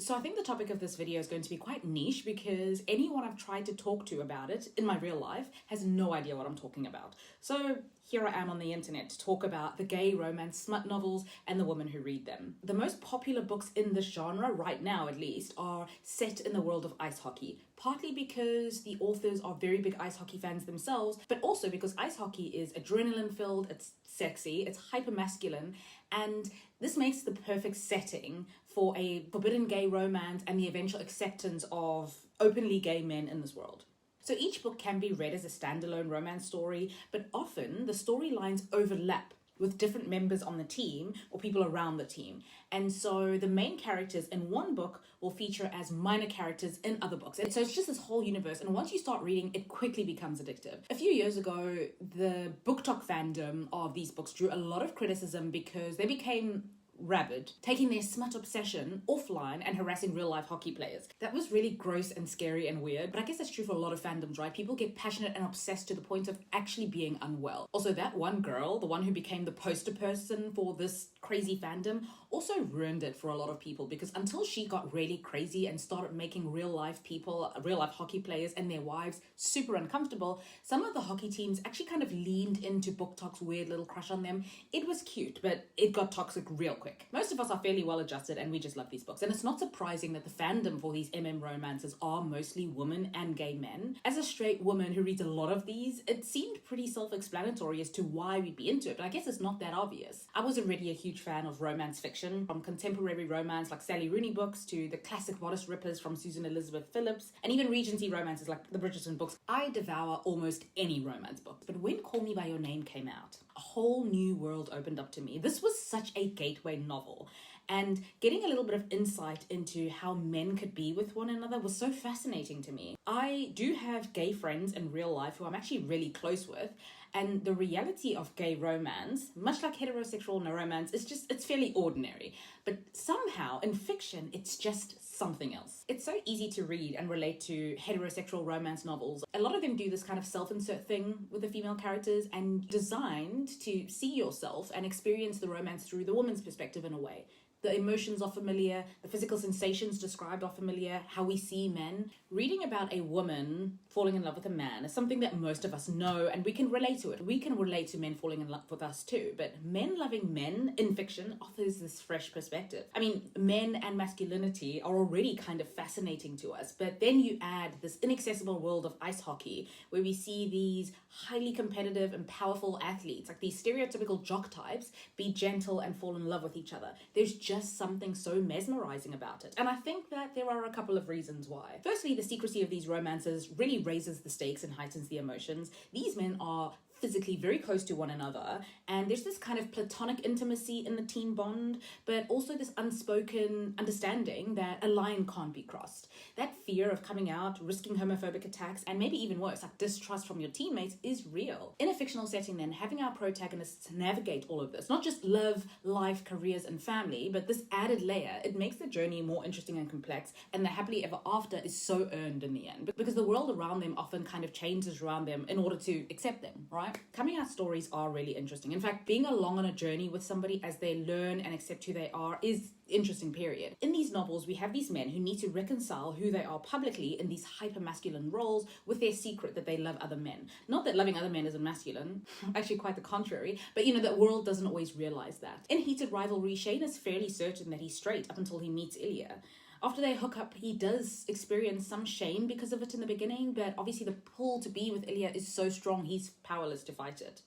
So I think the topic of this video is going to be quite niche because anyone I've tried to talk to about it in my real life has no idea what I'm talking about. So here I am on the internet to talk about the gay romance smut novels and the women who read them. The most popular books in this genre, right now at least, are set in the world of ice hockey. Partly because the authors are very big ice hockey fans themselves, but also because ice hockey is adrenaline-filled, it's sexy, it's hyper-masculine, and this makes the perfect setting for a forbidden gay romance and the eventual acceptance of openly gay men in this world. So each book can be read as a standalone romance story, but often the storylines overlap with different members on the team or people around the team. And so the main characters in one book will feature as minor characters in other books. And so it's just this whole universe. And once you start reading, it quickly becomes addictive. A few years ago, the BookTok fandom of these books drew a lot of criticism because they became rabid, taking their smut obsession offline and harassing real-life hockey players. That was really gross and scary and weird, but I guess that's true for a lot of fandoms, right? People get passionate and obsessed to the point of actually being unwell. Also, that one girl, the one who became the poster person for this crazy fandom, also ruined it for a lot of people because until she got really crazy and started making real-life people, real-life hockey players and their wives super uncomfortable, some of the hockey teams actually kind of leaned into BookTok's weird little crush on them. It was cute, but it got toxic real quick. Most of us are fairly well adjusted and we just love these books. And it's not surprising that the fandom for these romances are mostly women and gay men. As a straight woman who reads a lot of these, it seemed pretty self-explanatory as to why we'd be into it, but I guess it's not that obvious. I was already a huge fan of romance fiction, from contemporary romance like Sally Rooney books to the classic bodice rippers from Susan Elizabeth Phillips, and even Regency romances like the Bridgerton books. I devour almost any romance book. But when Call Me By Your Name came out, a whole new world opened up to me. This was such a gateway novel, and getting a little bit of insight into how men could be with one another was so fascinating to me. I do have gay friends in real life who I'm actually really close with, and the reality of gay romance, much like heterosexual romance, it's fairly ordinary. But somehow in fiction, it's just something else. It's so easy to read and relate to heterosexual romance novels. A lot of them do this kind of self-insert thing with the female characters and designed to see yourself and experience the romance through the woman's perspective in a way. The emotions are familiar, the physical sensations described are familiar, how we see men. Reading about a woman falling in love with a man is something that most of us know and we can relate to it. We can relate to men falling in love with us too, but men loving men in fiction offers this fresh perspective. I mean, men and masculinity are already kind of fascinating to us, but then you add this inaccessible world of ice hockey where we see these highly competitive and powerful athletes, like these stereotypical jock types, be gentle and fall in love with each other. There's just something so mesmerizing about it. And I think that there are a couple of reasons why. Firstly, the secrecy of these romances really raises the stakes and heightens the emotions. These men are physically very close to one another, and there's this kind of platonic intimacy in the teen bond, but also this unspoken understanding that a line can't be crossed. That fear of coming out, risking homophobic attacks, and maybe even worse, like distrust from your teammates, is real. In a fictional setting then, having our protagonists navigate all of this, not just love, life, careers, and family, but this added layer, it makes the journey more interesting and complex, and the happily ever after is so earned in the end, because the world around them often kind of changes around them in order to accept them, right? Coming out stories are really interesting. In fact, being along on a journey with somebody as they learn and accept who they are is interesting, period. In these novels, we have these men who need to reconcile who they are publicly in these hyper-masculine roles with their secret that they love other men. Not that loving other men isn't masculine, actually quite the contrary, but you know, the world doesn't always realize that. In Heated Rivalry, Shane is fairly certain that he's straight up until he meets Ilya. After they hook up, he does experience some shame because of it in the beginning, but obviously the pull to be with Ilya is so strong, he's powerless to fight it.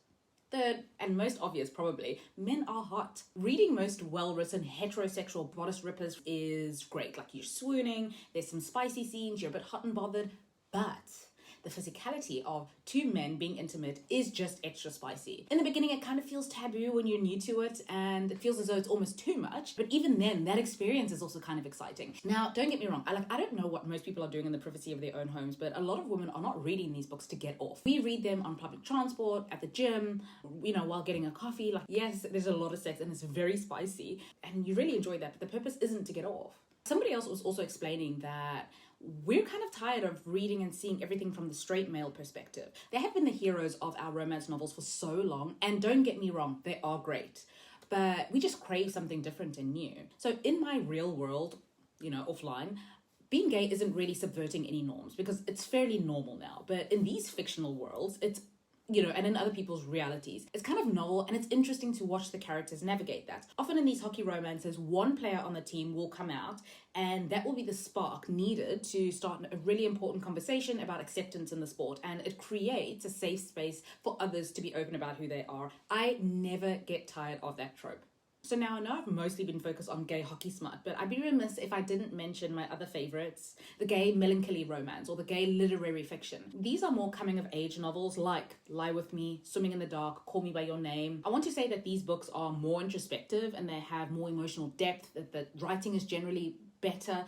Third, and most obvious probably, men are hot. Reading most well-written heterosexual bodice rippers is great. Like, you're swooning, there's some spicy scenes, you're a bit hot and bothered, but the physicality of two men being intimate is just extra spicy. In the beginning, it kind of feels taboo when you're new to it, and it feels as though it's almost too much, but even then, that experience is also kind of exciting. Now, don't get me wrong, I don't know what most people are doing in the privacy of their own homes, but a lot of women are not reading these books to get off. We read them on public transport, at the gym, you know, while getting a coffee. Like, yes, there's a lot of sex and it's very spicy, and you really enjoy that, but the purpose isn't to get off. Somebody else was also explaining that we're kind of tired of reading and seeing everything from the straight male perspective. They have been the heroes of our romance novels for so long, and don't get me wrong, they are great, but we just crave something different and new. So in my real world, offline, being gay isn't really subverting any norms because it's fairly normal now. But in these fictional worlds, it's and in other people's realities, it's kind of novel, and it's interesting to watch the characters navigate that. Often in these hockey romances, one player on the team will come out, and that will be the spark needed to start a really important conversation about acceptance in the sport, and it creates a safe space for others to be open about who they are. I never get tired of that trope. So now I know I've mostly been focused on gay hockey smut, but I'd be remiss if I didn't mention my other favorites, the gay melancholy romance or the gay literary fiction. These are more coming of age novels like Lie With Me, Swimming in the Dark, Call Me By Your Name. I want to say that these books are more introspective and they have more emotional depth, that the writing is generally better.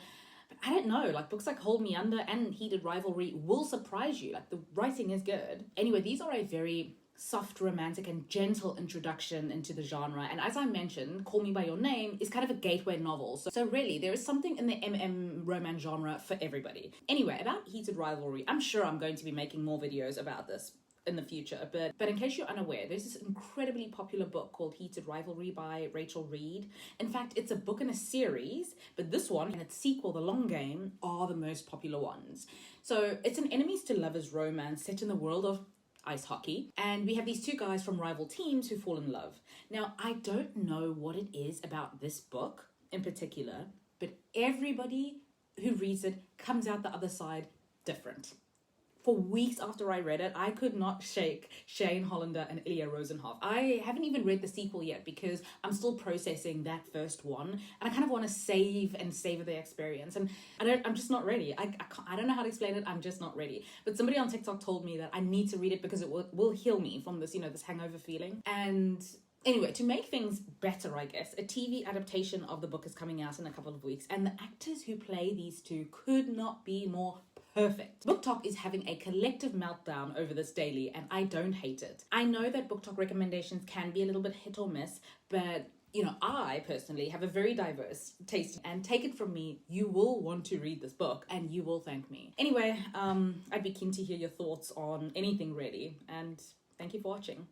But I don't know, like books like Hold Me Under and Heated Rivalry will surprise you. Like the writing is good. Anyway, these are a very soft, romantic, and gentle introduction into the genre. And as I mentioned, Call Me By Your Name is kind of a gateway novel. So really, there is something in the romance genre for everybody. Anyway, about Heated Rivalry, I'm sure I'm going to be making more videos about this in the future, but in case you're unaware, there's this incredibly popular book called Heated Rivalry by Rachel Reed. In fact, it's a book in a series, but this one and its sequel, The Long Game, are the most popular ones. So it's an enemies to lovers romance set in the world of ice hockey, and we have these two guys from rival teams who fall in love. Now, I don't know what it is about this book in particular, but everybody who reads it comes out the other side different. For weeks after I read it, I could not shake Shane Hollander and Ilya Rosenhoff. I haven't even read the sequel yet because I'm still processing that first one, and I kind of want to savor the experience. And I'm just not ready. I don't know how to explain it. I'm just not ready. But somebody on TikTok told me that I need to read it because it will heal me from this, this hangover feeling. And anyway, to make things better, I guess, a TV adaptation of the book is coming out in a couple of weeks, and the actors who play these two could not be more perfect. BookTok is having a collective meltdown over this daily, and I don't hate it. I know that BookTok recommendations can be a little bit hit or miss, but I personally have a very diverse taste, and take it from me, you will want to read this book and you will thank me. Anyway, I'd be keen to hear your thoughts on anything really, and thank you for watching.